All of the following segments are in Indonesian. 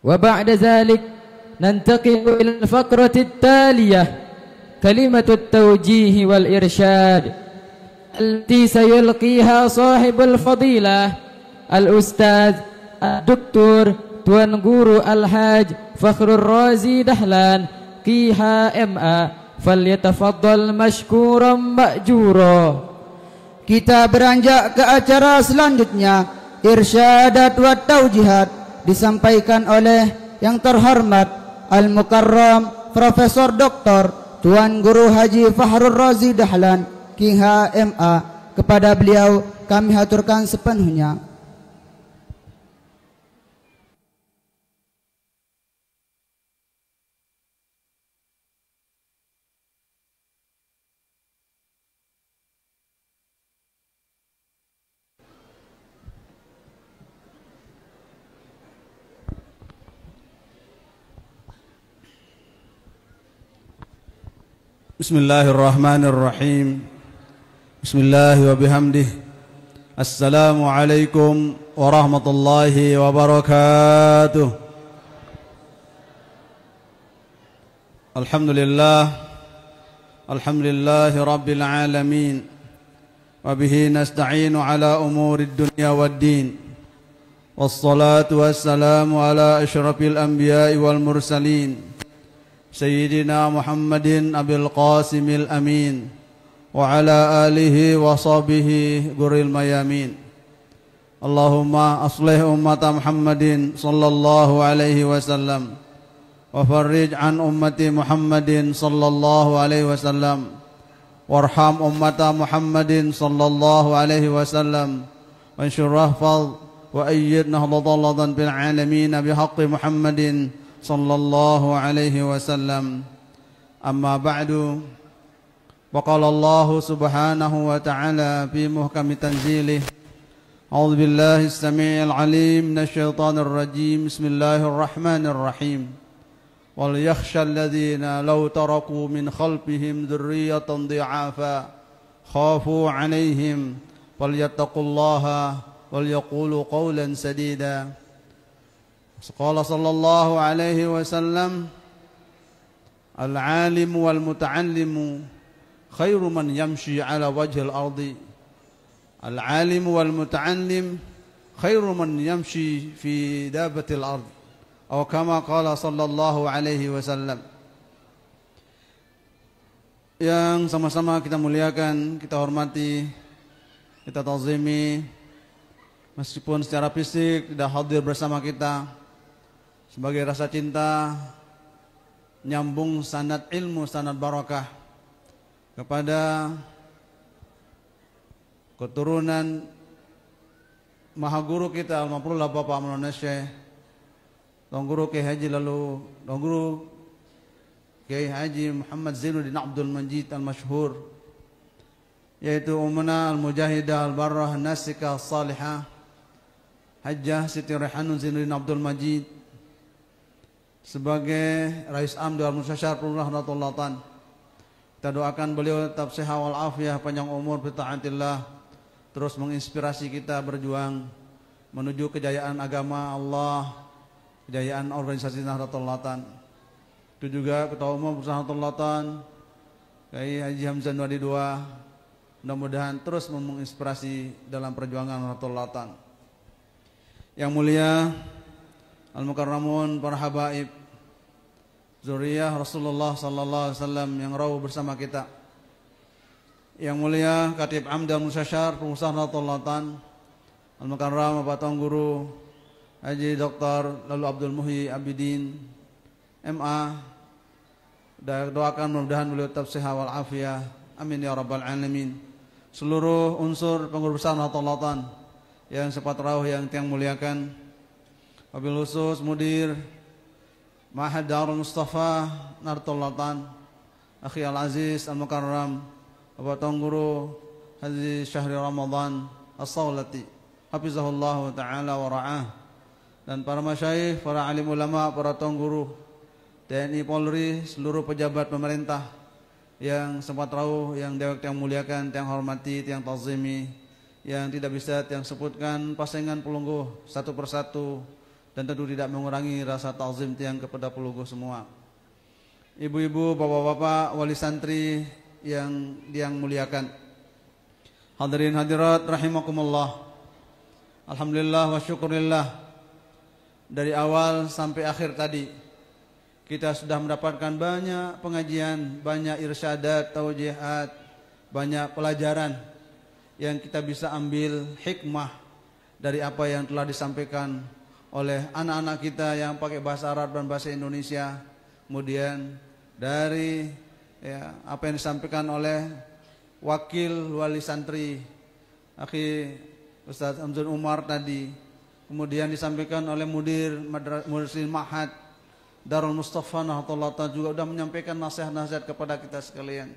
وبعد ذلك ننتقل إلى الفقرة التالية كلمة التوجيه والإرشاد التي سيلقيها صاحب الفضيلة الأستاذ الدكتور Tuan Guru Al-Haj Fakhrul Razi Dahlan KHMA falyatafaddal mashkuran ma'jura. Kita beranjak ke acara selanjutnya, Irsyadat wa Taujihat, disampaikan oleh yang terhormat Al-Mukarram Profesor Dr. Tuan Guru Haji Fakhrul Razi Dahlan KHMA. Kepada beliau kami haturkan sepenuhnya. Bismillahirrahmanirrahim. Bismillahi wa bihamdih. Assalamualaikum warahmatullahi wabarakatuh. Alhamdulillahi rabbil alamin. Wa bihi nasta'inu ala umurid dunya waddin. Wassalatu wassalamu ala asyrafil anbiya'i wal mursalin Sayyidina Muhammadin Abil Qasimil Amin wa ala alihi wa sahbihi guril mayamin. Allahumma aslih ummata Muhammadin sallallahu alaihi wasallam wa farrij an ummati Muhammadin sallallahu alaihi wasallam warham ummata Muhammadin sallallahu alaihi wasallam wa anshur rahfaz wa ayyid nahdatan bil alamin bihaqqi Muhammadin sallallahu alaihi wasallam. Amma ba'du. Wa qala Allah subhanahu wa ta'ala fi muhkami tanzilih. A'udzu billahi as-sami'il 'alim minasy syaithanir rajim. Bismillahir rahmanir rahim. Wal yakhshal ladzina law taraku min khalfihim dzurriyyatan dhi'afa khafu 'alaihim falyattaqullaha wal yaqulu qawlan sadida. Qala sallallahu alaihi wasallam al-alimu wal muta'allimu khairu man yamshi ala wajhil ardi. Al-alimu wal muta'allim khairu man yamshi fi dabatil ard. Atau kama qala sallallahu alaihi wasallam. Yang sama-sama kita muliakan, kita hormati, kita ta'zimi, meskipun secara fisik tidak hadir bersama kita, sebagai rasa cinta nyambung sanad ilmu, sanad barakah kepada keturunan maha guru kita Al-Mafrullah Bapak Maulana Syekh Tuan Guru Kiai Haji lalu Tuan Guru Kiai Haji Muhammad Zainuddin Abdul Majid Al-Masyhur, yaitu Ummuna Al-Mujahidah Al-Barrah Nasika As-Salihah Hajjah Siti Rehanun Zainuddin Abdul Majid sebagai Rais Am Dewan Musyashar Rahmatullah Tan. Kita doakan beliau tetap sehat wal afiyah, panjang umur, bitaatillah, terus menginspirasi kita berjuang menuju kejayaan agama Allah, kejayaan organisasi Nahdlatul Tan. Itu juga Ketua Umum Nahdlatul Tan Kiai Haji Hamzah Nuwadi II, mudah-mudahan terus menginspirasi dalam perjuangan Nahdlatul Tan. Yang mulia Al-Mukarramun, para habaib, zuriyah Rasulullah sallallahu alaihi wasallam yang rawuh bersama kita. Yang mulia Khatib Am dan Musyashar Pengusaha Nahdlatul Tan Al-Mukarram Bapak Tuan Guru Haji Dr. Lalu Abdul Muhyi Abidin MA. Doakan mudah-mudahan beliau tetap sehat wal afiyah. Amin ya rabbal alamin. Seluruh unsur pengurus besar Nahdlatul Tan yang sempat rawuh yang tiang muliakan, wabil khusus Mudir Ma'had Darul Mustafa Nahdlatul Tan Akhi Al-Aziz Al-Mukarram Bapak Tuan Guru Haji Syahri Ramadan As-Sawlati hafizahullah ta'ala wa ra'ah, dan para masyayikh, para alim ulama, para Tuan Guru TNI Polri, seluruh pejabat pemerintah yang sempat rawuh, yang dewek yang muliakan, yang hormati, yang tazimi, yang tidak bisa yang sebutkan pasangan pelungguh satu persatu dan tentu tidak mengurangi rasa ta'zim tiang kepada pelugu semua. Ibu-ibu, bapak-bapak, wali santri yang muliakan. Hadirin hadirat rahimakumullah. Alhamdulillah wa syukurillah. Dari awal sampai akhir tadi kita sudah mendapatkan banyak pengajian, banyak irsyadat, taujihat, banyak pelajaran yang kita bisa ambil hikmah dari apa yang telah disampaikan oleh anak-anak kita yang pakai bahasa Arab dan bahasa Indonesia. Kemudian dari apa yang disampaikan oleh wakil wali santri Akhi Ustaz Amzun Umar tadi, kemudian disampaikan oleh mudir Mudir Ma'had Darul Mustafa Nahdlatul Ulama juga sudah menyampaikan nasihat-nasihat kepada kita sekalian.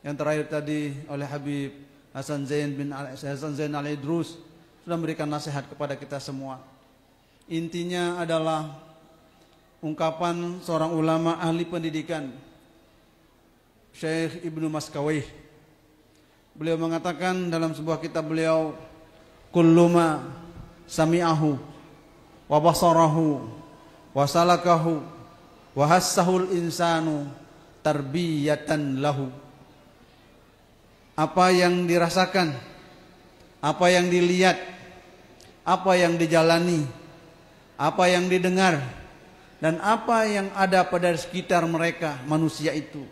Yang terakhir tadi oleh Habib Hasan Zain Al-Idrus sudah memberikan nasihat kepada kita semua. Intinya adalah ungkapan seorang ulama ahli pendidikan, Syekh Ibnu Maskawih. Beliau mengatakan dalam sebuah kitab beliau, kullu ma sami'ahu wa basarahu wa salakahu wa hassahul insanu tarbiyatan lahu. Apa yang dirasakan, apa yang dilihat, apa yang dijalani, apa yang didengar, dan apa yang ada pada sekitar mereka manusia itu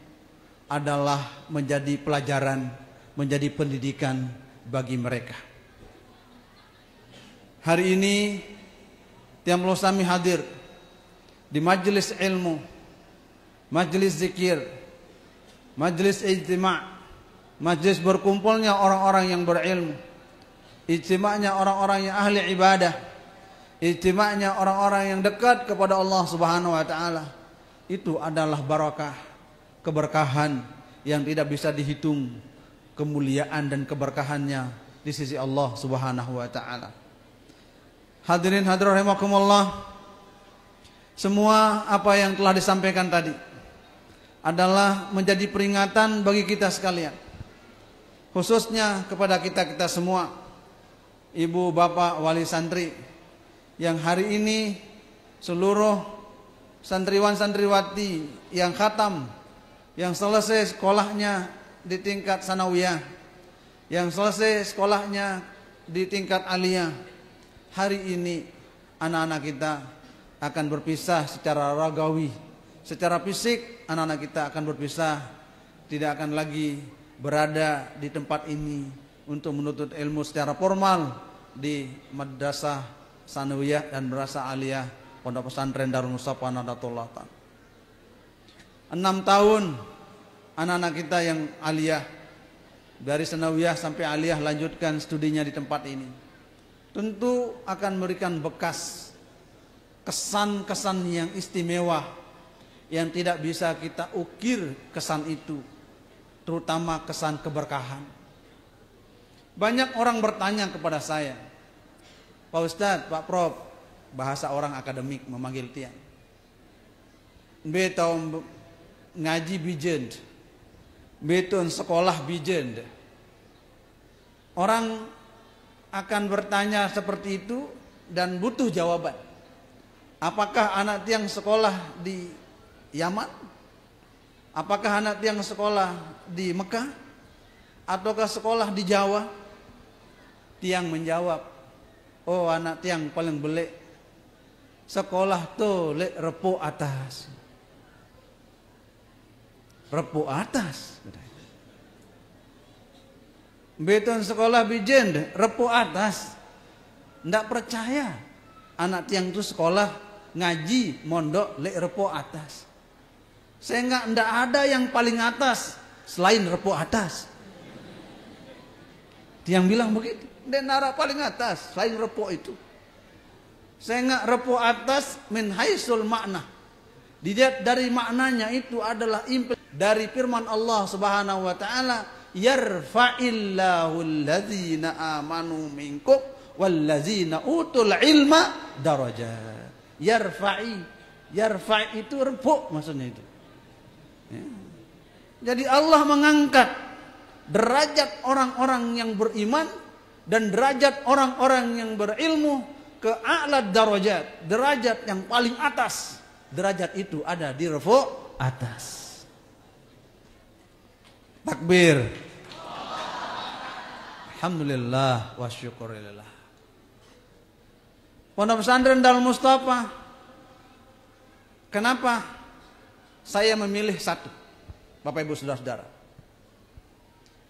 adalah menjadi pelajaran, menjadi pendidikan bagi mereka. Hari ini tiang losami hadir di majelis ilmu, majelis zikir, majelis ijtima', majelis berkumpulnya orang-orang yang berilmu, ijtima'nya orang-orang yang ahli ibadah, ijtima'nya orang-orang yang dekat kepada Allah Subhanahu wa taala. Itu adalah barakah, keberkahan yang tidak bisa dihitung kemuliaan dan keberkahannya di sisi Allah Subhanahu wa taala. Hadirin hadirat rahimakumullah, semua apa yang telah disampaikan tadi adalah menjadi peringatan bagi kita sekalian, khususnya kepada kita-kita semua, ibu, bapak, wali santri, yang hari ini seluruh santriwan santriwati yang khatam, yang selesai sekolahnya di tingkat sanawiyah, yang selesai sekolahnya di tingkat aliyah, hari ini anak-anak kita akan berpisah secara ragawi, secara fisik anak-anak kita akan berpisah, tidak akan lagi berada di tempat ini untuk menuntut ilmu secara formal di madrasah sanawiyah dan madrasah aliyah Pondok Pesantren Darul Mustafa Nahdlatul Ulama. 6 tahun anak-anak kita yang aliyah, dari sanawiyah sampai aliyah, lanjutkan studinya di tempat ini, tentu akan memberikan bekas, kesan-kesan yang istimewa yang tidak bisa kita ukir kesan itu, terutama kesan keberkahan. Banyak orang bertanya kepada saya, Pak Ustadz, Pak Prof, bahasa orang akademik memanggil tiang, beton ngaji bijen, beton sekolah bijen. Orang akan bertanya seperti itu dan butuh jawaban. Apakah anak tiang sekolah di Yaman? Apakah anak tiang sekolah di Mekah? Ataukah sekolah di Jawa? Tiang menjawab, oh anak tiang paling belik sekolah tuh lek repo atas. Repo atas. Beton sekolah bijen repo atas. Ndak percaya anak tiang itu sekolah ngaji mondok lek repo atas. Sehingga ndak ada yang paling atas selain repo atas. Tiang bilang begitu, ndak nara paling atas selain repo itu. Sehingga repo atas min haisul makna, dilihat dari maknanya itu adalah dari firman Allah Subhanahu wa taala, yarfa'illahu alladzina amanu minkum walladzina utul ilma darajat. Yarfa'i itu repo maksudnya itu. Ya. Jadi Allah mengangkat derajat orang-orang yang beriman dan derajat orang-orang yang berilmu ke a'la darajat, derajat yang paling atas. Derajat itu ada di rafu atas. Takbir. Alhamdulillah wa syukurillah. Pondok pesantren Darul Mustafa. Kenapa saya memilih satu? Bapak Ibu Saudara-saudara.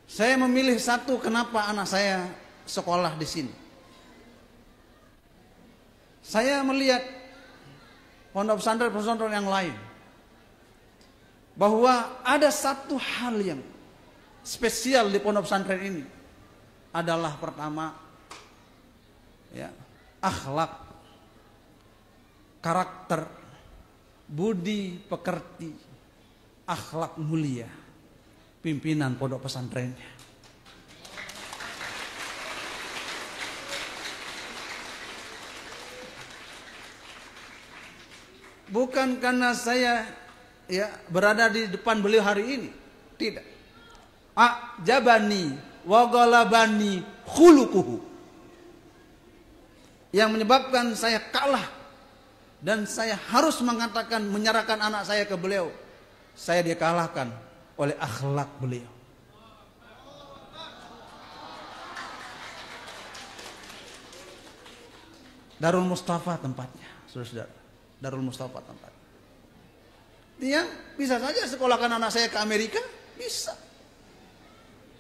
Saya memilih satu kenapa anak saya sekolah di sini. Saya melihat pondok pesantren yang lain. Bahwa ada satu hal yang spesial di pondok pesantren ini. Adalah pertama, ya, akhlak, karakter, budi pekerti, akhlak mulia pimpinan pondok pesantrennya. Bukan karena saya berada di depan beliau hari ini, tidak. A'jabani wa ghalabani khuluquhu. Yang menyebabkan saya kalah dan saya harus mengatakan menyerahkan anak saya ke beliau. Saya dikalahkan oleh akhlak beliau. Darul Mustafa tempatnya, saudara-saudara. Darul Mustafa tempat. Dia bisa saja sekolahkan anak saya ke Amerika, bisa.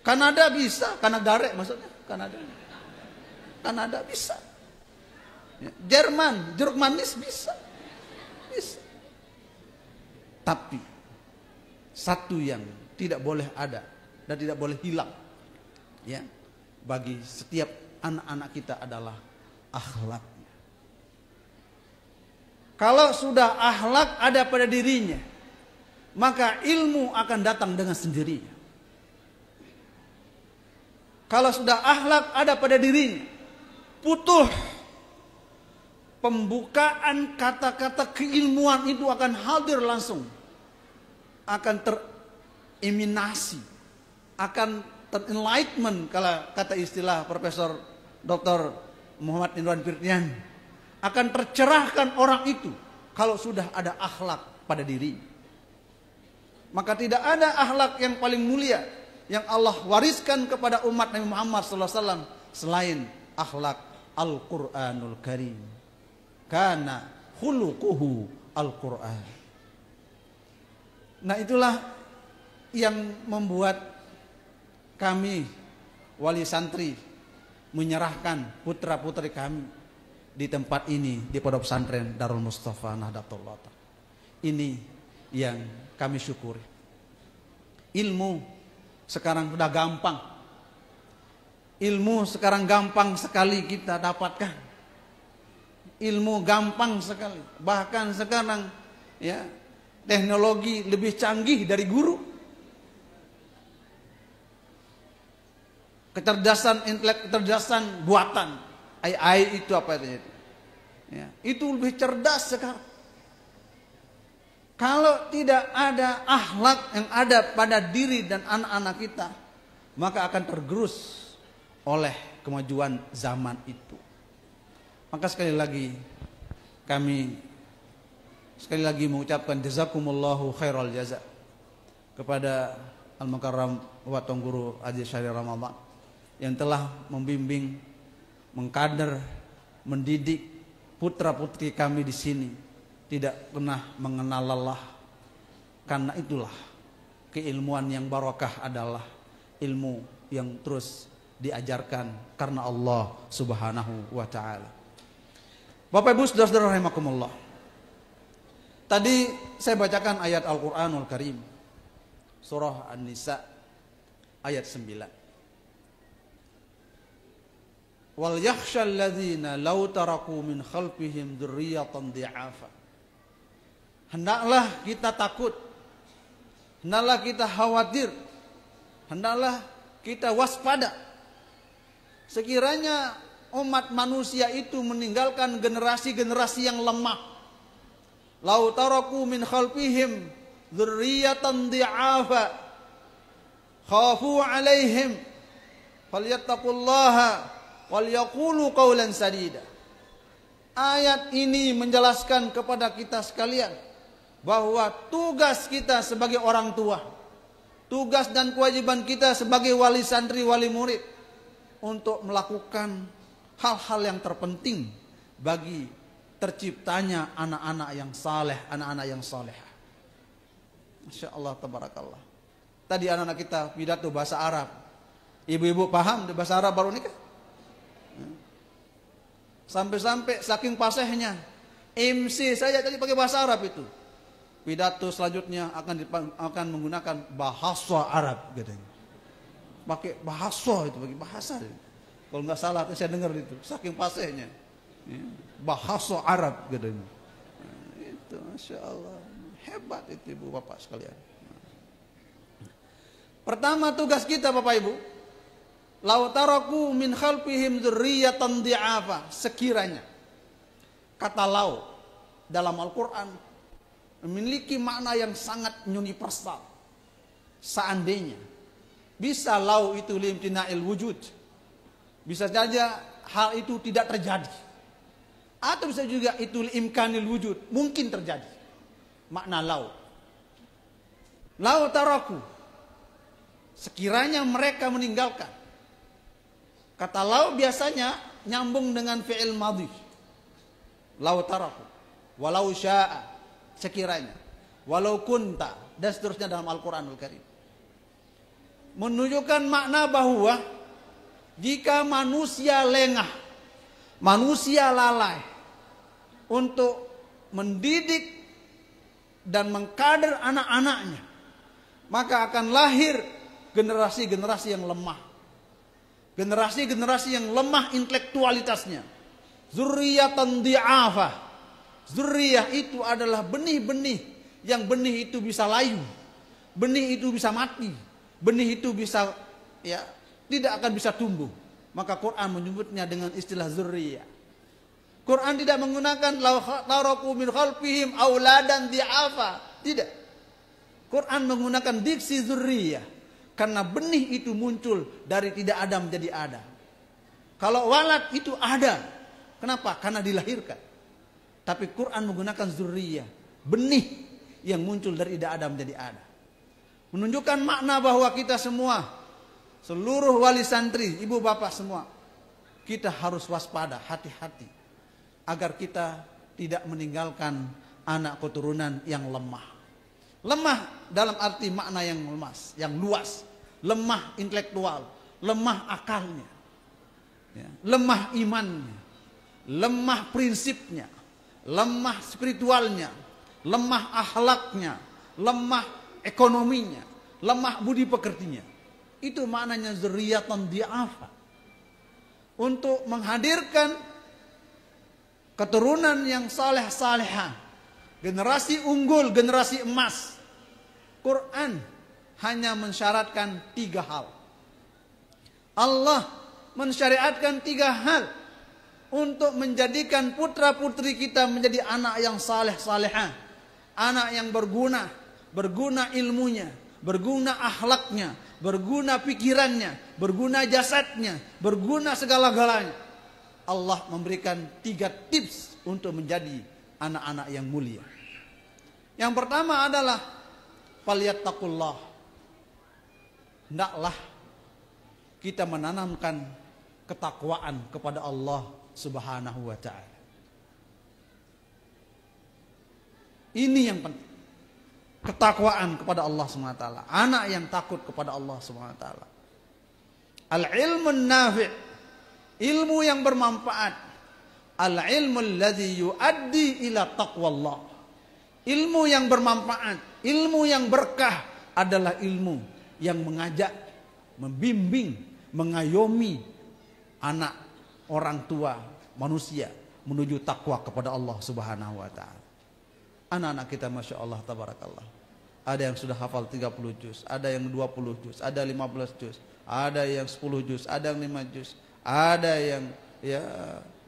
Kanada bisa, Kanada maksudnya, Kanada bisa. Jermanis bisa. Tapi satu yang tidak boleh ada dan tidak boleh hilang, ya, bagi setiap anak-anak kita adalah akhlak. Kalau sudah akhlak ada pada dirinya, maka ilmu akan datang dengan sendirinya. Kalau sudah akhlak ada pada dirinya, putuh pembukaan kata-kata keilmuan itu akan hadir langsung, akan tereminasi, akan terenlightenment kalau kata istilah Profesor Dr. Muhammad Indwan Firdian. Akan tercerahkan orang itu kalau sudah ada akhlak pada diri. Maka tidak ada akhlak yang paling mulia yang Allah wariskan kepada umat Nabi Muhammad SAW selain akhlak Al-Quranul Karim. Kana khuluquhu Al-Quran. Nah, itulah yang membuat kami wali santri menyerahkan putra-putri kami di tempat ini, di pondok pesantren Darul Mustafa Nahdlatul Ulama. Ini yang kami syukuri. Ilmu sekarang sudah gampang. Ilmu sekarang gampang sekali kita dapatkan. Ilmu gampang sekali. Bahkan sekarang, ya, teknologi lebih canggih dari guru. Kecerdasan intelek, kecerdasan buatan. AI itu apa itu? Ya, itu lebih cerdas sekarang. Kalau tidak ada akhlak yang ada pada diri dan anak-anak kita, maka akan tergerus oleh kemajuan zaman itu. Maka sekali lagi kami mengucapkan jazakumullahu khairal jaza kepada Al-Mukarram wa Tuan Guru Haji Syahri Ramadan yang telah membimbing, mengkader, mendidik putra-putri kami di sini tidak pernah mengenal lelah. Karena itulah keilmuan yang barakah adalah ilmu yang terus diajarkan karena Allah Subhanahu wa taala. Bapak Ibu Saudara-saudara rahimakumullah. Tadi saya bacakan ayat Al-Qur'anul Karim. Surah An-Nisa ayat 9. Wal yakhshal ladzina law taraku min khalfihim dzurriyyatan dhi'afa. Hendaklah kita takut, hendaklah kita khawatir, hendaklah kita waspada. Sekiranya umat manusia itu meninggalkan generasi-generasi yang lemah. Law taraku min khalfihim dzurriyyatan dhi'afa khafu 'alaihim falyattaqullaha wal yaqulu qawlan sadida. Ayat ini menjelaskan kepada kita sekalian bahwa tugas kita sebagai orang tua, tugas dan kewajiban kita sebagai wali santri, wali murid untuk melakukan hal-hal yang terpenting bagi terciptanya anak-anak yang saleh, anak-anak yang salehah. Masya Allah, tabarakallah. Tadi anak-anak kita pidato bahasa Arab. Ibu-ibu paham bahasa Arab baru nikah? Sampai-sampai saking fasihnya MC saya tadi pakai bahasa Arab itu. Pidato selanjutnya akan menggunakan bahasa Arab katanya. Pakai bahasa itu, pakai bahasa. Kalau nggak salah saya dengar itu, saking fasihnya. Bahasa Arab katanya. Itu Masya Allah, hebat itu ibu bapak sekalian. Pertama tugas kita Bapak Ibu, lau taraku min khalfihim dzurriyyatan dhi'afa, sekiranya. Kata lau dalam Al-Qur'an memiliki makna yang sangat universal. Seandainya bisa lau itu limtina'il wujud, bisa saja hal itu tidak terjadi, atau bisa juga itu imkanil wujud, mungkin terjadi. Makna lau taraku, sekiranya mereka meninggalkan. Kata lau biasanya nyambung dengan fi'il madhi. Lau taraku, walau sya'a, sekiranya, walau kunta, dan seterusnya dalam Al-Quranul Karim. Menunjukkan makna bahwa jika manusia lengah, manusia lalai untuk mendidik dan mengkader anak-anaknya, maka akan lahir generasi-generasi yang lemah. Generasi-generasi yang lemah intelektualitasnya. Zurriyatan dhi'afah. Zurriyah itu adalah benih-benih, yang benih itu bisa layu, benih itu bisa mati, benih itu bisa tidak akan bisa tumbuh. Maka Quran menyebutnya dengan istilah zurriyah. Quran tidak menggunakan taraku min khalfihim auladan dhi'afa. Tidak. Quran menggunakan diksi zurriyah. Karena benih itu muncul dari tidak ada menjadi ada. Kalau walad itu ada. Kenapa? Karena dilahirkan. Tapi Quran menggunakan zurriyah, benih yang muncul dari tidak ada menjadi ada. Menunjukkan makna bahwa kita semua, seluruh wali santri, ibu bapak semua, kita harus waspada, hati-hati, agar kita tidak meninggalkan anak keturunan yang lemah. Lemah dalam arti makna yang luas, lemah intelektual, lemah akalnya, lemah imannya, lemah prinsipnya, lemah spiritualnya, lemah akhlaknya, lemah ekonominya, lemah budi pekertinya. Itu maknanya zurriyatan dhi'afa. Untuk menghadirkan keturunan yang saleh-salehah, generasi unggul, generasi emas, Quran hanya mensyaratkan 3 hal. Allah mensyariatkan 3 hal untuk menjadikan putra-putri kita menjadi anak yang saleh-salehah, anak yang berguna, berguna ilmunya, berguna akhlaknya, berguna pikirannya, berguna jasadnya, berguna segala-galanya. Allah memberikan 3 tips untuk menjadi anak-anak yang mulia. Yang pertama adalah falyattaqullah. Hendaklah kita menanamkan ketakwaan kepada Allah Subhanahu wa ta'ala. Ini yang penting. Ketakwaan kepada Allah Subhanahu wa ta'ala. Anak yang takut kepada Allah Subhanahu wa ta'ala. Al-ilmun nafi', ilmu yang bermanfaat. Al-ilmu alladhi yuaddi ila taqwallah. Ilmu yang bermanfaat, ilmu yang berkah adalah ilmu yang mengajak, membimbing, mengayomi anak, orang tua, manusia menuju takwa kepada Allah Subhanahu wa ta'ala. Anak-anak kita Masya Allah, tabarakallah. Ada yang sudah hafal 30 juz, ada yang 20 juz, ada 15 juz, ada yang 10 juz, ada yang 5 juz, ada yang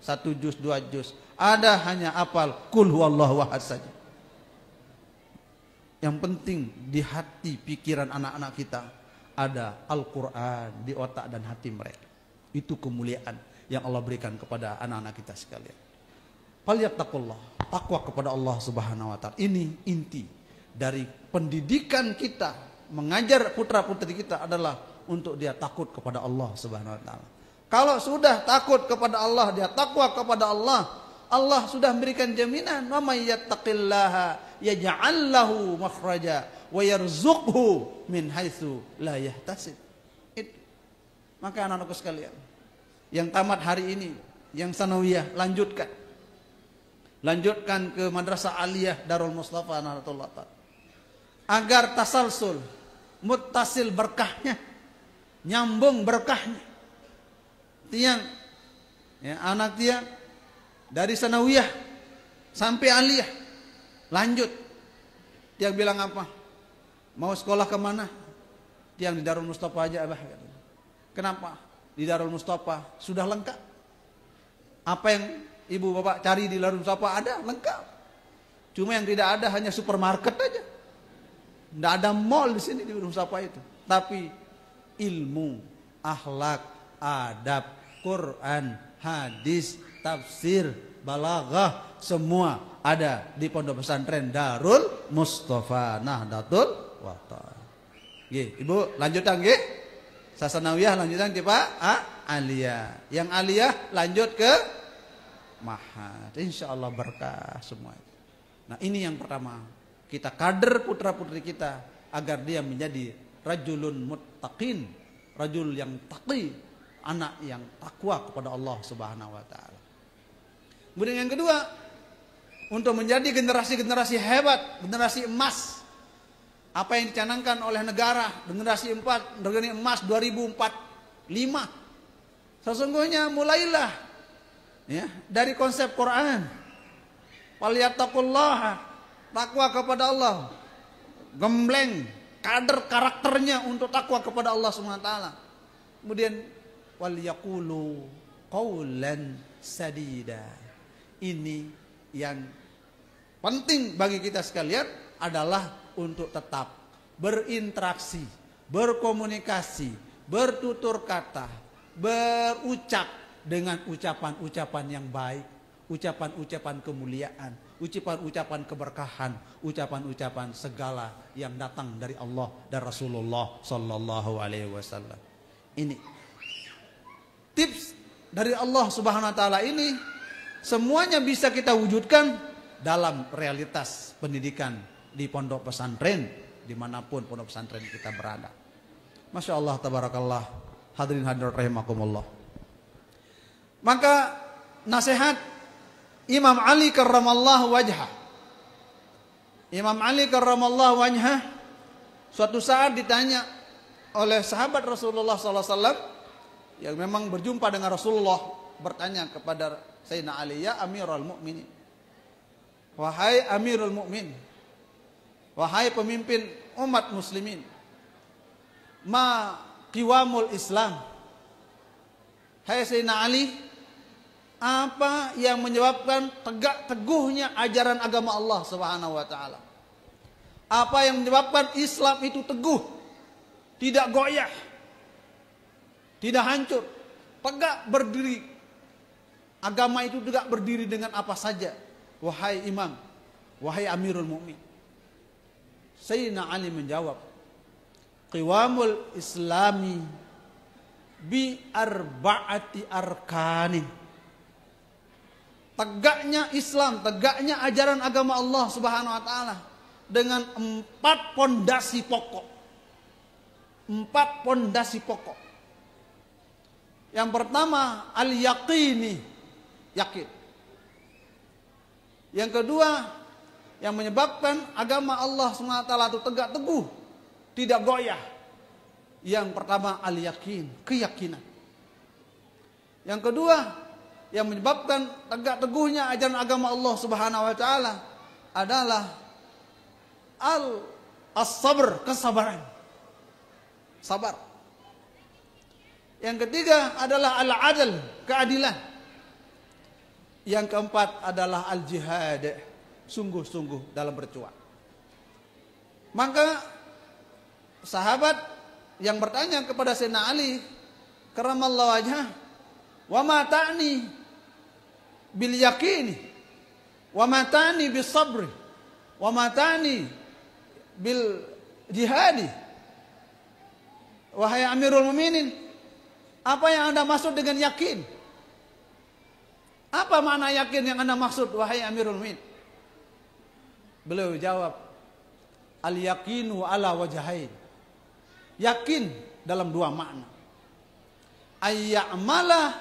1 juz, 2 juz, ada hanya hafal qul huwallahu ahad saja. Yang penting di hati pikiran anak-anak kita ada Al-Quran di otak dan hati mereka. Itu kemuliaan yang Allah berikan kepada anak-anak kita sekalian. falyattaqullah, takwa kepada Allah Subhanahu wa taala. Ini inti dari pendidikan kita, mengajar putra-putri kita adalah untuk dia takut kepada Allah Subhanahu wa taala. Kalau sudah takut kepada Allah, dia takwa kepada Allah, Allah sudah memberikan jaminan, wa may yattaqillaha yaj'al lahu makhraja wa yarzuqhu min haitsu la yahtasib. Itu. Maka anak-anakku sekalian, yang tamat hari ini, yang sanawiyah, lanjutkan ke Madrasah Aliyah Darul Mustafa Nahdlatul Ulama, agar tasalsul, muttasil berkahnya, nyambung berkahnya. Tiang, ya, anak tiang dari sanawiyah sampai aliyah, lanjut. Tiang bilang apa? Mau sekolah kemana? Tiang di Darul Mustafa aja, Abah. Kenapa? Di Darul Mustafa sudah lengkap. Apa yang ibu bapak cari di Darul Mustafa ada, lengkap. Cuma yang tidak ada hanya supermarket aja. Tidak ada mall di sini di Darul Mustafa itu. Tapi ilmu, akhlak, adab, Quran, hadis, tafsir, balaghah, semua ada di Pondok Pesantren Darul Mustafa Nahdlatul Ulama. Nggih, Ibu lanjutan nggih. Sasanawiyah lanjutan ke Pak Aliyah. Yang aliyah lanjut ke Mahad. Insyaallah berkah semua itu. Nah, ini yang pertama. Kita kader putra-putri kita agar dia menjadi rajulun muttaqin, rajul yang taqi, anak yang takwa kepada Allah Subhanahu wa taala. Kemudian yang kedua, untuk menjadi generasi-generasi hebat, generasi emas. Apa yang dicanangkan oleh negara, generasi emas 2045. Sesungguhnya mulailah ya dari konsep Quran. Falyattaqullaha, takwa kepada Allah. Gembleng kader karakternya untuk takwa kepada Allah Subhanahu wa taala. Kemudian wal yaqulu qaulan sadida. Ini yang penting bagi kita sekalian adalah untuk tetap berinteraksi, berkomunikasi, bertutur kata, berucap dengan ucapan-ucapan yang baik, ucapan-ucapan kemuliaan, ucapan-ucapan keberkahan, ucapan-ucapan segala yang datang dari Allah dan Rasulullah sallallahu alaihi wasallam. Ini tips dari Allah Subhanahu wa taala ini semuanya bisa kita wujudkan dalam realitas pendidikan di pondok pesantren, dimanapun pondok pesantren kita berada. Masya Allah, tabarakallah, hadirin hadirat rahimakumullah. Maka nasihat Imam Ali karramallahu wajhah. Imam Ali karramallahu wajhah suatu saat ditanya oleh sahabat Rasulullah SAW yang memang berjumpa dengan Rasulullah, bertanya kepada Sayyidina Ali, ya Amirul Mukminin, wahai Amirul Mukmin, wahai pemimpin umat muslimin, ma qiwamul Islam. Hai Sayyidina Ali, apa yang menyebabkan tegak teguhnya ajaran agama Allah Subhanahu wa taala? Apa yang menyebabkan Islam itu teguh, tidak goyah, tidak hancur, tegak berdiri? Agama itu tegak berdiri dengan apa saja? Wahai imam, wahai Amirul Mukmin. Sayyidina Ali menjawab, qiwamul islami bi arba'ati arkanin. Tegaknya Islam, tegaknya ajaran agama Allah Subhanahu wa taala dengan 4 pondasi pokok. 4 pondasi pokok. Yang pertama al-yaqini, yakin. Yang kedua, yang menyebabkan agama Allah SWT itu tegak teguh, tidak goyah. Yang pertama al-yakin, keyakinan. Yang kedua, yang menyebabkan tegak teguhnya ajaran agama Allah Subhanahu wa taala adalah as-sabr, kesabaran. Sabar. Yang ketiga adalah al-adl, keadilan. Yang keempat adalah al-jihad, sungguh-sungguh dalam berjuang. Maka sahabat yang bertanya kepada Sayyidina Ali karramallahu wajhah, wa ma ta'ni bil yaqini, wa matani bis sabri, wa matani bil jihadi. Wahai Amirul Mukminin, apa yang Anda maksud dengan yakin? Apa makna yakin yang Anda maksud, wahai Amirul Mukminin? Beliau jawab, al-yaqinu ala wajhain. Yakin dalam dua makna. Ayya'mala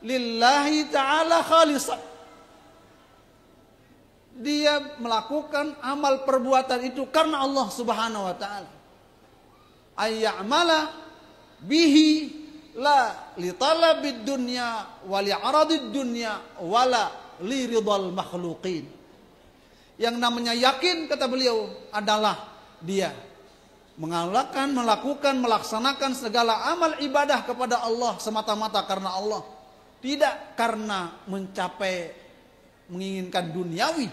lillahi ta'ala khalisan. Dia melakukan amal perbuatan itu karena Allah Subhanahu wa taala. Ayya'mala bihi la li talabid dunya wa li aradid dunya wala li ridal makhluqin. Yang namanya yakin, kata beliau, adalah dia melakukan, melaksanakan segala amal ibadah kepada Allah semata-mata karena Allah. Tidak karena menginginkan duniawi,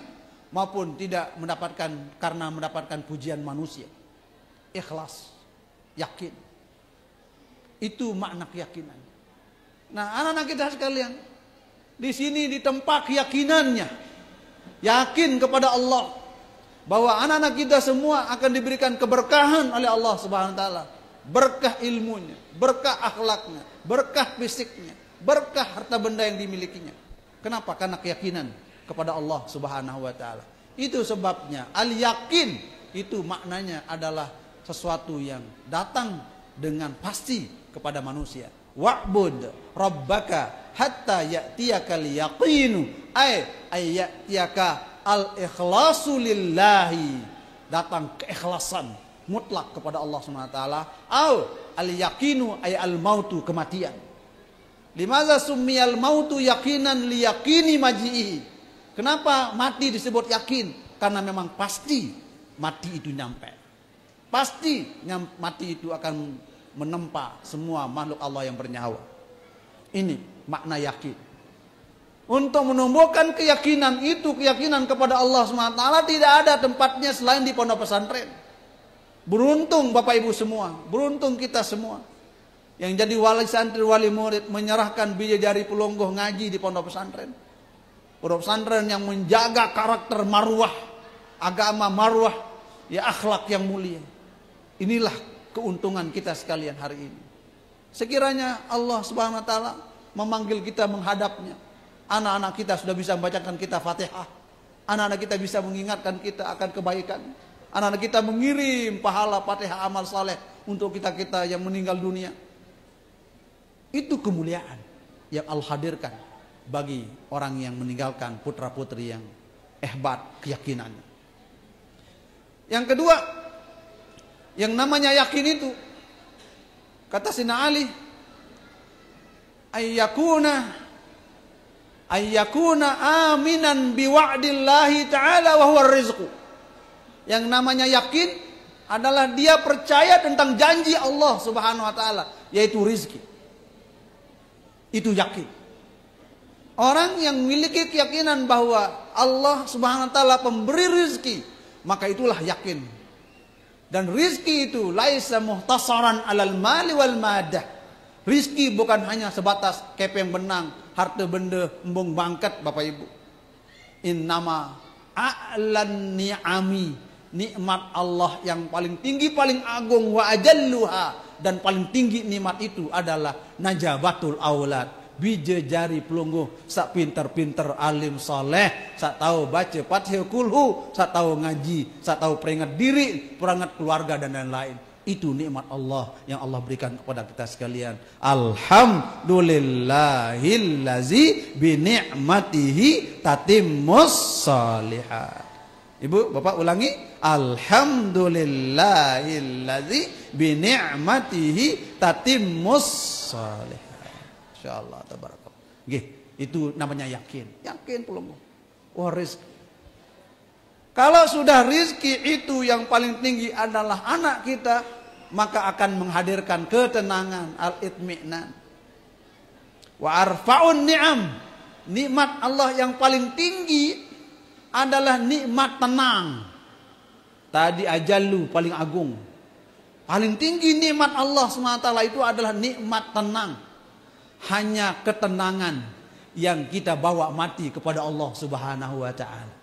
maupun tidak karena mendapatkan pujian manusia. Ikhlas, yakin. Itu makna keyakinan. Nah, anak-anak kita sekalian, di sini ditempa keyakinannya. Yakin kepada Allah bahwa anak-anak kita semua akan diberikan keberkahan oleh Allah Subhanahu wa taala. Berkah ilmunya, berkah akhlaknya, berkah fisiknya, berkah harta benda yang dimilikinya. Kenapa? Karena keyakinan kepada Allah Subhanahu wa taala. Itu sebabnya al-yakin itu maknanya adalah sesuatu yang datang dengan pasti kepada manusia. Wa'bud rabbaka hatta ya'tiyakal yaqinu ay ya'tiyaka al-ikhlasu lillahi. Datang keikhlasan mutlak kepada Allah Subhanahu wa taala. Au al-yaqinu ay al-mautu, kematian. Limaza summiyal mautu yaqinan liyaqini maji'i. Kenapa mati disebut yakin? Karena memang pasti mati itu nyampe. Pasti mati itu akan menempa semua makhluk Allah yang bernyawa. Ini makna yakin. Untuk menumbuhkan keyakinan itu, keyakinan kepada Allah SWT, tidak ada tempatnya selain di pondok pesantren. Beruntung Bapak Ibu semua, beruntung kita semua yang jadi wali santri, wali murid, menyerahkan biji jari pelonggoh ngaji di pondok pesantren. Pondok pesantren yang menjaga karakter marwah, agama marwah, ya akhlak yang mulia. Inilah keuntungan kita sekalian hari ini. Sekiranya Allah Subhanahu wa taala memanggil kita menghadapnya, anak-anak kita sudah bisa membacakan kita Fatihah, anak-anak kita bisa mengingatkan kita akan kebaikan, anak-anak kita mengirim pahala Fatihah amal saleh untuk kita-kita yang meninggal dunia. Itu kemuliaan yang Allah hadirkan bagi orang yang meninggalkan putra-putri yang hebat keyakinannya. Yang kedua, yang namanya yakin itu, kata Sina Ali, ayyakuna aminan biwa'dillahi ta'ala wa huwa rizqu. Yang namanya yakin adalah dia percaya tentang janji Allah Subhanahu wa taala, yaitu rizki. Itu yakin. Orang yang memiliki keyakinan bahwa Allah Subhanahu wa taala pemberi rizki, maka itulah yakin. Dan rizki itu laisa muhtasaran alal mali wal madah. Rizki bukan hanya sebatas kepeng benang, harta benda, embung bangkat, Bapak Ibu. Innama a'lan ni'ami, nikmat Allah yang paling tinggi, paling agung, wa ajalluha, dan paling tinggi nikmat itu adalah najabatul aulad. Bija jari pelungguh, sak pinter-pinter alim soleh, sak tahu baca Fatihah kulhu, sak tahu ngaji, sak tahu peringat diri, peringat keluarga dan lain-lain. Itu nikmat Allah yang Allah berikan kepada kita sekalian. Alhamdulillahillazi bi ni'matihi tatimmus shalihat. Ibu, Bapak ulangi. Alhamdulillahillazi bi ni'matihi tatimmus shalihat. Insyaallah tabarakallah. Nggih, itu namanya yakin. Yakin pelungguh. Wah, rizki. Kalau sudah rizki itu yang paling tinggi adalah anak kita, maka akan menghadirkan ketenangan, al-itmi'nan. Wa arfa'un ni'am. Nikmat Allah yang paling tinggi adalah nikmat tenang. Tadi ajallu paling agung. Paling tinggi nikmat Allah SWT itu adalah nikmat tenang. Hanya ketenangan yang kita bawa mati kepada Allah Subhanahu wa taala.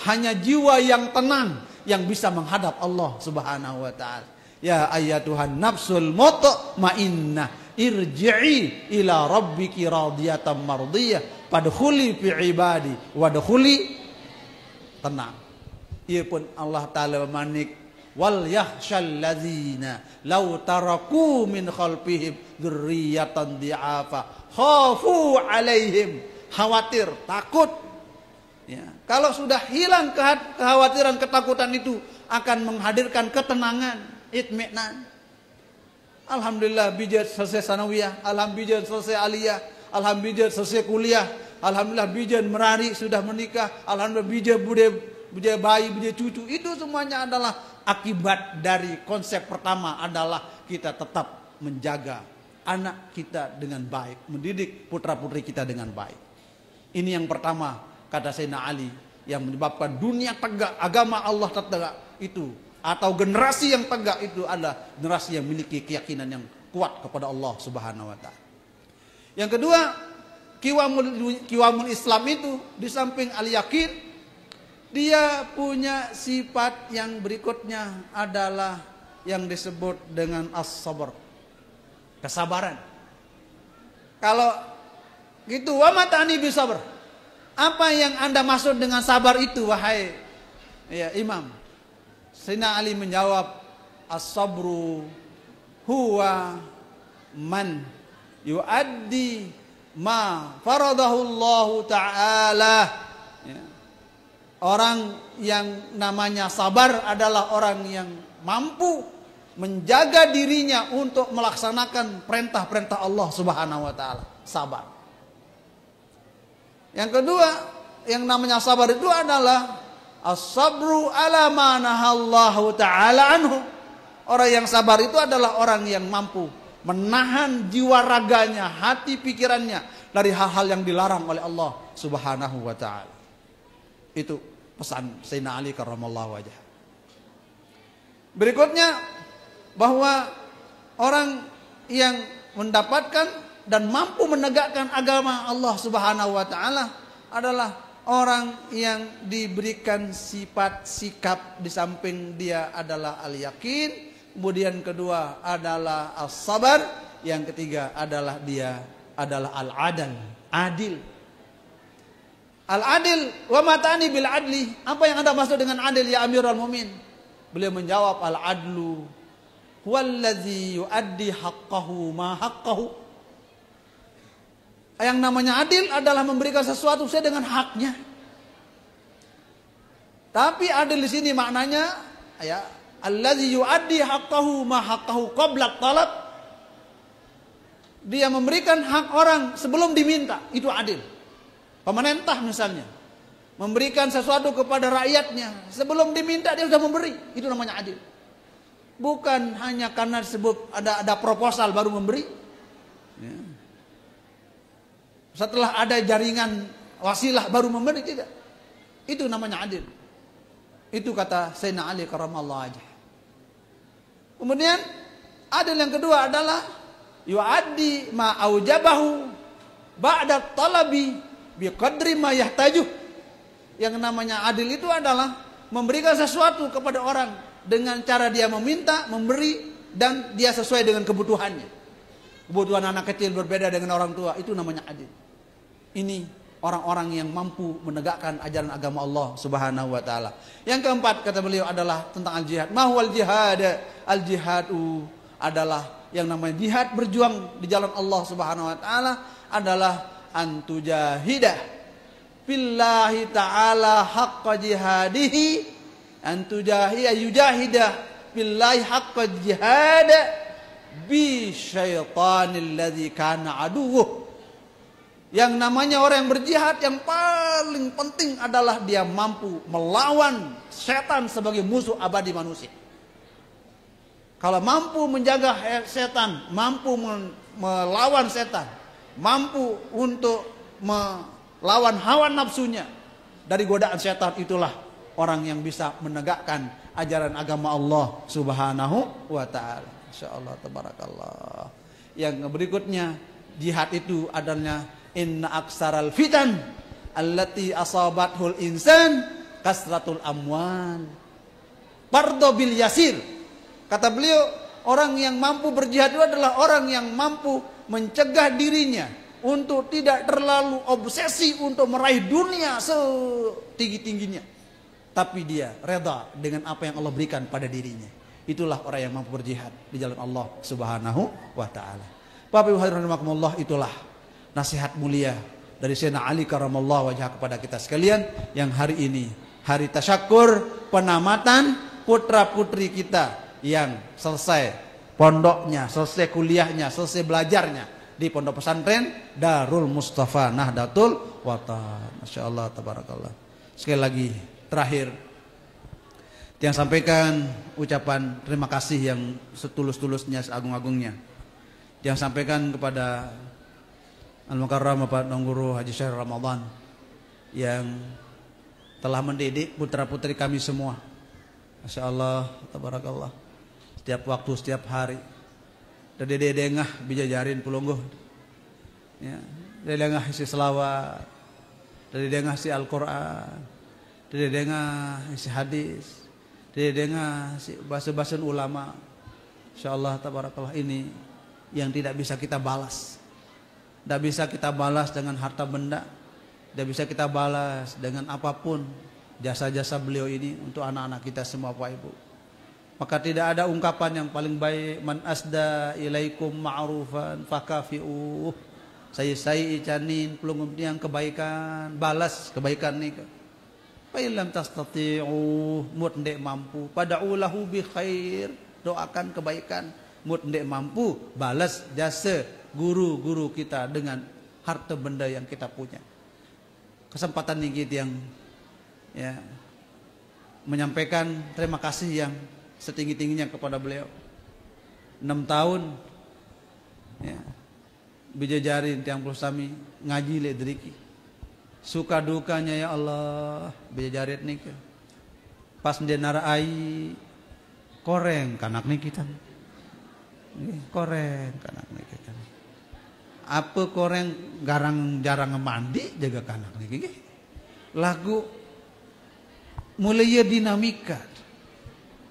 Hanya jiwa yang tenang yang bisa menghadap Allah Subhanahu wa taala. Ya ayyatuhan nafsul mutmainnah irji'i ila rabbiki radiyatan mardiyah fadkhuli fi ibadi wadkhuli, tenang. Ia pun Allah taala manik wal yakhshal ladzina law taraku min khalfihim dzurriyyatan di'afa khafu alaihim, khawatir, takut. Ya, kalau sudah hilang kekhawatiran, ketakutan itu akan menghadirkan ketenangan, itminan. Alhamdulillah bijat selesai sanawiyah, alhamdulillah selesai aliyah, alhamdulillah selesai kuliah, alhamdulillah bijan merari sudah menikah, alhamdulillah bija bayi, bija cucu. Itu semuanya adalah akibat dari konsep pertama adalah kita tetap menjaga anak kita dengan baik, mendidik putra-putri kita dengan baik. Ini yang pertama, kata Sayyidina Ali, yang menyebabkan dunia tegak, agama Allah tegak itu, atau generasi yang tegak itu adalah generasi yang memiliki keyakinan yang kuat kepada Allah Subhanahu wa taala. Yang kedua, kiwamul Islam itu di samping al-yakin, dia punya sifat yang berikutnya adalah yang disebut dengan as-sabr, kesabaran. Kalau gitu, wa mata'ani bisabr, apa yang Anda maksud dengan sabar itu wahai ya Imam? Sayyidina Ali menjawab, as-sabru huwa man yuaddi ma faradahu Allah Ta'ala. Ya. Orang yang namanya sabar adalah orang yang mampu menjaga dirinya untuk melaksanakan perintah-perintah Allah Subhanahu wa taala. Sabar. Yang kedua, yang namanya sabar itu adalah as-sabru ala ma nahallahu taala anhu. Orang yang sabar itu adalah orang yang mampu menahan jiwa raganya, hati pikirannya dari hal-hal yang dilarang oleh Allah Subhanahu wa taala. Itu pesan Sayyidina Ali karramallahu wajhah. Berikutnya, bahwa orang yang mendapatkan dan mampu menegakkan agama Allah Subhanahu wa taala adalah orang yang diberikan sifat sikap di samping dia adalah al-yakin, kemudian kedua adalah as-sabar, yang ketiga adalah dia adalah al-adal, adil. Al-adil wa matani bil adli. Apa yang Anda maksud dengan adil ya Amirul Mukminin? Beliau menjawab, al-adlu huwallazi yuaddi haqqahu ma haqqahu. Yang namanya adil adalah memberikan sesuatu sesuai dengan haknya. Tapi adil di sini maknanya ya allazi yuaddi haqqahu ma haqqahu qabla talab. Dia memberikan hak orang sebelum diminta, itu adil. Pemerintah misalnya memberikan sesuatu kepada rakyatnya sebelum diminta dia sudah memberi, itu namanya adil. Bukan hanya karena disebut ada proposal baru memberi. Ya. Setelah ada jaringan wasilah baru memberi, tidak. Itu namanya adil. Itu kata Sayyidina Ali karramallahu wajhah. Kemudian adil yang kedua adalah yu'addi ma aujabahu ba'da talabi biqadri ma yahtaju. Yang namanya adil itu adalah memberikan sesuatu kepada orang dengan cara dia meminta, memberi, dan dia sesuai dengan kebutuhannya. Kebutuhan anak kecil berbeda dengan orang tua, itu namanya adil. Ini orang-orang yang mampu menegakkan ajaran agama Allah Subhanahu wa taala. Yang keempat kata beliau adalah tentang al-jihad. Mahwal jihad, al-jihadu adalah yang namanya jihad, berjuang di jalan Allah Subhanahu wa taala adalah antujahidah billahi ta'ala haqqa jihadihi, yujahidah billahi haqqa jihad bi syaitanil ladzi kana aduwwuh. Yang namanya orang yang berjihad, yang paling penting adalah dia mampu melawan setan sebagai musuh abadi manusia. Kalau mampu menjaga setan, mampu melawan setan, mampu untuk melawan hawa nafsunya dari godaan setan, itulah orang yang bisa menegakkan ajaran agama Allah Subhanahu wa taala. Insyaallah tabarakallah. Yang berikutnya, jihad itu adalah Inna aksaral fitan allati asabathul insan kasratul amwal. Pardo bil yasir. Kata beliau, orang yang mampu berjihad itu adalah orang yang mampu mencegah dirinya untuk tidak terlalu obsesi untuk meraih dunia setinggi-tingginya. Tapi dia reda dengan apa yang Allah berikan pada dirinya. Itulah orang yang mampu berjihad di jalan Allah Subhanahu wa taala. Bapak Ibu hadirin rahimakumullah, itulah nasihat mulia dari Sayyidina Ali karramallahu wajhah kepada kita sekalian yang hari ini hari tasyakur penamatan putra-putri kita yang selesai pondoknya, selesai kuliahnya, selesai belajarnya di pondok pesantren Darul Mustafa Nahdlatul Watan. Masya Allah, tabarakallah. Sekali lagi terakhir, yang sampaikan ucapan terima kasih yang setulus-tulusnya, seagung-agungnya. Yang sampaikan kepada Al-Mukarram Bapak Guru Haji Syahr Ramadan yang telah mendidik putra-putri kami semua. Masya Allah, tabarakallah. Setiap waktu, setiap hari. Dari dedengah bijajarin pulungguh. Ya, dedengah isi selawat. Dari dedengah isi Al-Quran. Dari dedengah isi hadis. Dari dedengah isi bahasa-bahasa ulama. Masya Allah, tabarakallah, ini yang tidak bisa kita balas. Tidak bisa kita balas dengan harta benda. Tidak bisa kita balas dengan apapun jasa-jasa beliau ini untuk anak-anak kita semua, Pak Ibu. Maka tidak ada ungkapan yang paling baik, man asda ilaikum ma'rufan fakafi'uh. Saya icanin pelungum yang kebaikan, balas kebaikan ni. Fa illam tastati'u, mut ndek mampu, pada'ulahu bi khair, doakan kebaikan. Mut ndek mampu, balas jasa guru-guru kita dengan harta benda yang kita punya. Kesempatan ini kita yang ya menyampaikan terima kasih yang setinggi-tingginya kepada beliau. 6 tahun ya, bijajarin tiang pulsami ngaji le driki. Suka dukanya ya Allah bijajarit nih. Pas mendengar ai koreng kanak nih kita. Koreng kanak nih kita. Apa koreng garang jarang mandi jaga kanak nih. Lagu mulai dinamika.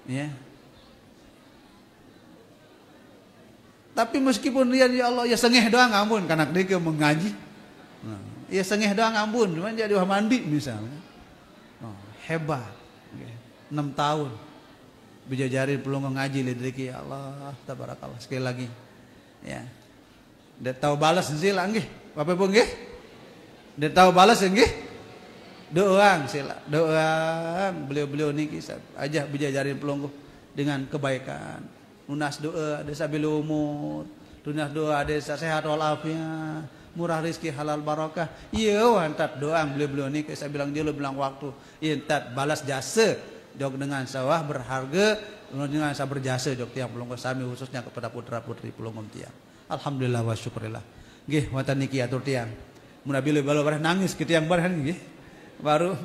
Ya. Tapi meskipun dia ya Allah ya sengeh doang ampun kanak dia mengaji. Nah, ya sengeh doang ampun, cuma jadi mandi misalnya. Oh, hebat. 6 tahun bijajarin pelung ngaji lidriki ya Allah tabarakallah. Sekali lagi. Ya. Dia tahu balas sila nggih. Bapak Ibu nggih? Dia tahu balas nggih? Doang sila, doang beliau-beliau niki aja bijajarin pelungguh dengan kebaikan. Lunas doa desa bil umur, lunas doa desa sehat walafiat, murah rezeki halal barakah. Iya wantat doang beliau-beliau niki saya bilang dia bilang waktu. Intat balas jasa jog dengan sawah berharga dengan saya berjasa jog tiang pelungguh sami khususnya kepada putra-putri pelungguh tiang. Alhamdulillah wa syukurillah. Nggih wonten niki atur tiang. Mun bila bareh nangis ke tiang bareh nggih. Baru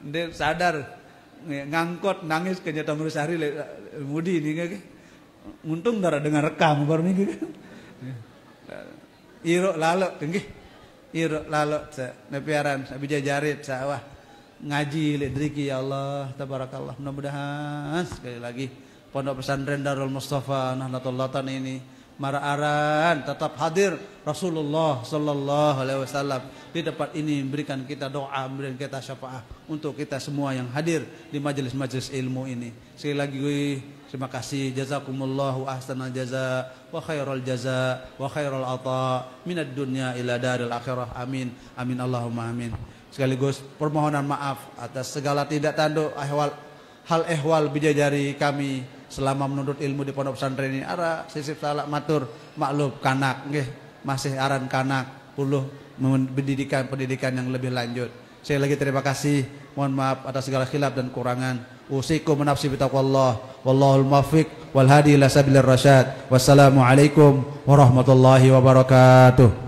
dia sadar ngangkot nangis ke Nyata Nurusari mudi ini kan untung darah dengar rekam baru nih iro lalu tinggi iro lalu nepiaran bijajarit sawah ngaji lidriki ya Allah tabarakallah. Mudah-mudahan sekali lagi pondok pesantren Darul Mustafa Nahdlatul Watan ini maraaran tetap hadir Rasulullah sallallahu alaihi wasallam di tempat ini, memberikan kita doa, memberikan kita syafaat untuk kita semua yang hadir di majelis-majelis ilmu ini. Sekali lagi terima kasih, jazakumullahu ahsanal jaza wa khairal jaza wa khairal ata minad dunya ila daril akhirah. Amin amin Allahumma amin. Sekaligus permohonan maaf atas segala tindak tanduk hal ehwal bidadari kami selama menuntut ilmu di pondok pesantren ini. Ara sisip salah matur maklum kanak nggih masih aran kanak puluh pendidikan yang lebih lanjut. Saya lagi terima kasih, mohon maaf atas segala khilaf dan kurangan. Usikum nafsi bitaqwallah wallahul muwaffiq wal hadi ila sabilir rasyad. Wassalamualaikum warahmatullahi wabarakatuh.